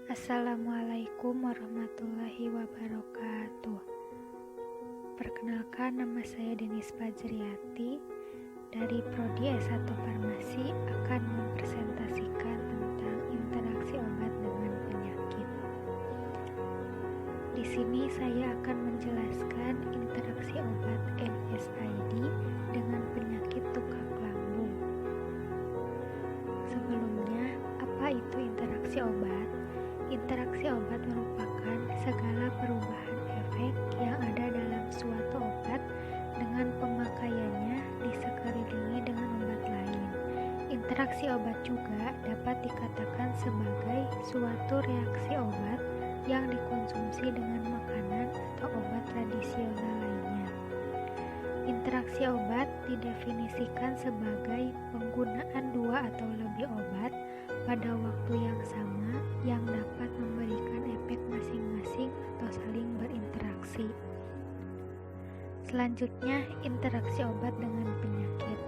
Assalamualaikum warahmatullahi wabarakatuh. Perkenalkan, nama saya Denis Fajriati dari Prodi S1 Farmasi akan mempresentasikan tentang interaksi obat dengan penyakit. Di sini saya akan menjelaskan interaksi obat NSAID dengan penyakit tukak lambung. Sebelumnya, apa itu interaksi obat? Interaksi obat merupakan segala perubahan efek yang ada dalam suatu obat dengan pemakaiannya disekelilingi dengan obat lain. Interaksi obat juga dapat dikatakan sebagai suatu reaksi obat yang dikonsumsi dengan makanan atau obat tradisional lainnya. Interaksi obat didefinisikan sebagai penggunaan dua atau lebih obat pada waktu yang sama yang dapat memberikan efek masing-masing atau saling berinteraksi. Selanjutnya, interaksi obat dengan penyakit.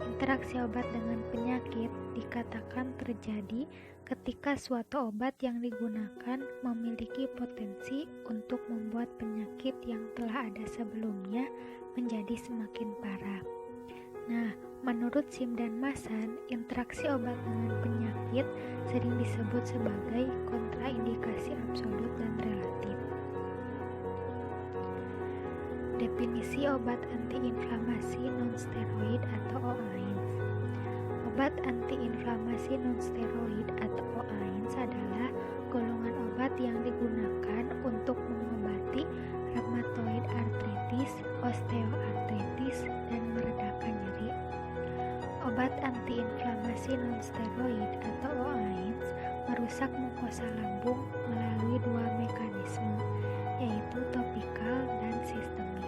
Interaksi obat dengan penyakit dikatakan terjadi ketika suatu obat yang digunakan memiliki potensi untuk membuat penyakit yang telah ada sebelumnya menjadi semakin parah. Nah, menurut Sim dan Masan, interaksi obat dengan penyakit sering disebut sebagai kontraindikasi absolut dan relatif. Definisi obat antiinflamasi non-steroid atau OAINS. Obat antiinflamasi non-steroid atau OAINS adalah golongan obat yang digunakan untuk mengobati rheumatoid arthritis, osteoartritis, dan meredakan nyeri. Obat antiinflamasi non-steroid atau OAINS merusak mukosa lambung melalui dua mekanisme, yaitu topikal dan sistemik.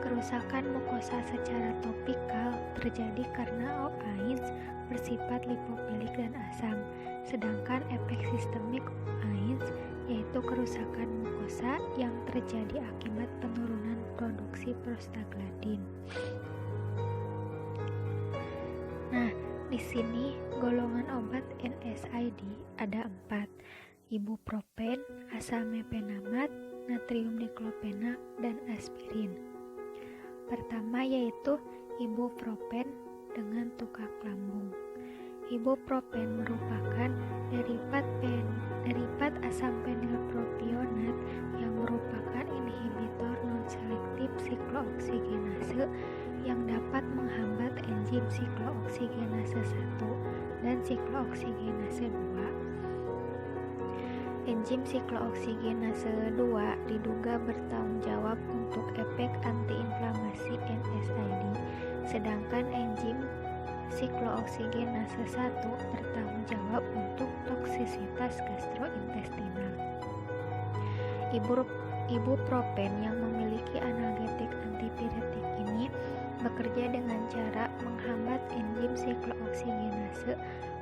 Kerusakan mukosa secara topikal terjadi karena OAINS bersifat lipofilik dan asam, sedangkan efek sistemik OAINS yaitu kerusakan mukosa yang terjadi akibat penurunan produksi prostaglandin. Nah, di sini golongan obat NSAID ada 4, ibuprofen, asamefenamat, natrium diklopenat, dan aspirin. Pertama yaitu ibuprofen dengan tukak lambung. Ibuprofen merupakan derivat asam fenilpropionat yang merupakan inhibitor non-selektif siklooksigenase yang dapat menghambat enzim siklooksigenase 1 dan siklooksigenase 2. Enzim siklooksigenase 2 diduga bertanggung jawab untuk efek antiinflamasi NSAID, sedangkan enzim siklooksigenase 1 bertanggung jawab untuk toksisitas gastrointestinal. Ibuprofen yang memiliki analgetik antipiretik ini bekerja dengan cara menghambat enzim siklooksigenase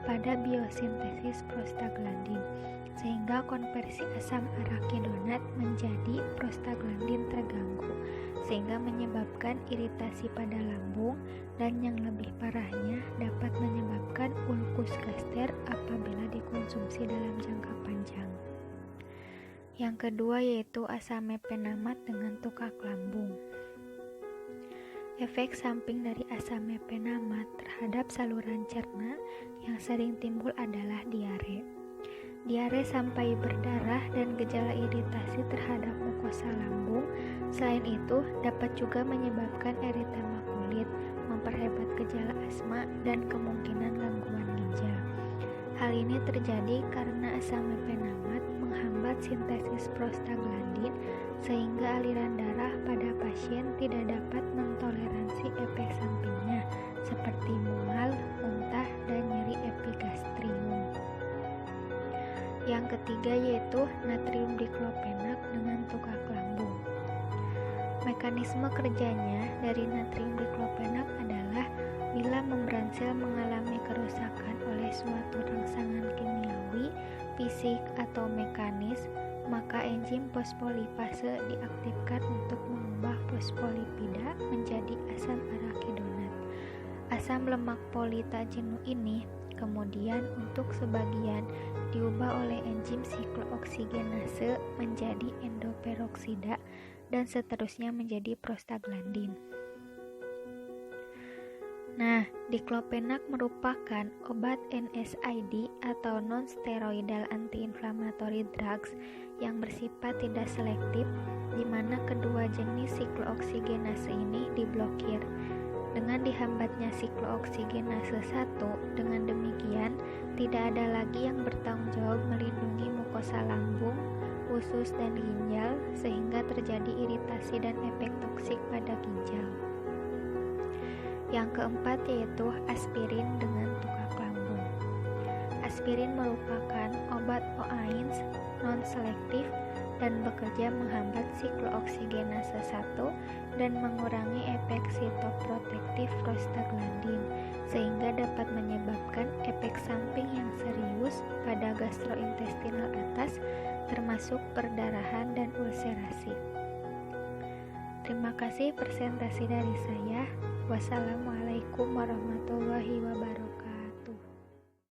pada biosintesis prostaglandin, sehingga konversi asam arakidonat menjadi prostaglandin terganggu, sehingga menyebabkan iritasi pada lambung, dan yang lebih parahnya dapat menyebabkan ulkus gaster apabila dikonsumsi dalam jangka panjang. Yang kedua yaitu asamefenamat dengan tukak lambung. Efek samping dari asamefenamat terhadap saluran cerna yang sering timbul adalah diare. Diare sampai berdarah dan gejala iritasi terhadap mukosa lambung. Selain itu, dapat juga menyebabkan eritema kulit, memperhebat gejala asma, dan kemungkinan gangguan ginjal. Hal ini terjadi karena asamefenamat menghambat sintesis prostaglandin sehingga aliran darah pada pasien tidak dapat mentoleransi efek sampingnya seperti mual, muntah, dan nyeri epigastrium. Yang ketiga yaitu natrium diklopenat dengan tukak lambung. Mekanisme kerjanya dari natrium diklopenat adalah bila membran sel mengalami kerusakan oleh suatu rangsangan kimiawi, fisik, atau mekanis, maka enzim fosfolipase diaktifkan untuk mengubah fosfolipida menjadi asam arakidonat. Asam lemak poli tak jenuh ini kemudian untuk sebagian diubah oleh enzim siklooksiggenase menjadi endoperoksida dan seterusnya menjadi prostaglandin. Nah, diclofenac merupakan obat NSAID atau non-steroidal anti-inflammatory drugs yang bersifat tidak selektif, di mana kedua jenis siklooksigenase ini diblokir. Dengan dihambatnya siklooksigenase 1, dengan demikian tidak ada lagi yang bertanggung jawab melindungi mukosa lambung, usus, dan ginjal sehingga terjadi iritasi dan efek toksik pada ginjal. Yang keempat yaitu aspirin dengan tukak lambung. Aspirin merupakan obat OAINS non-selektif dan bekerja menghambat siklooksigenase 1 dan mengurangi efek sitoprotektif prostaglandin sehingga dapat menyebabkan efek samping yang serius pada gastrointestinal atas termasuk perdarahan dan ulserasi. Terima kasih presentasi dari saya. Wassalamualaikum warahmatullahi wabarakatuh.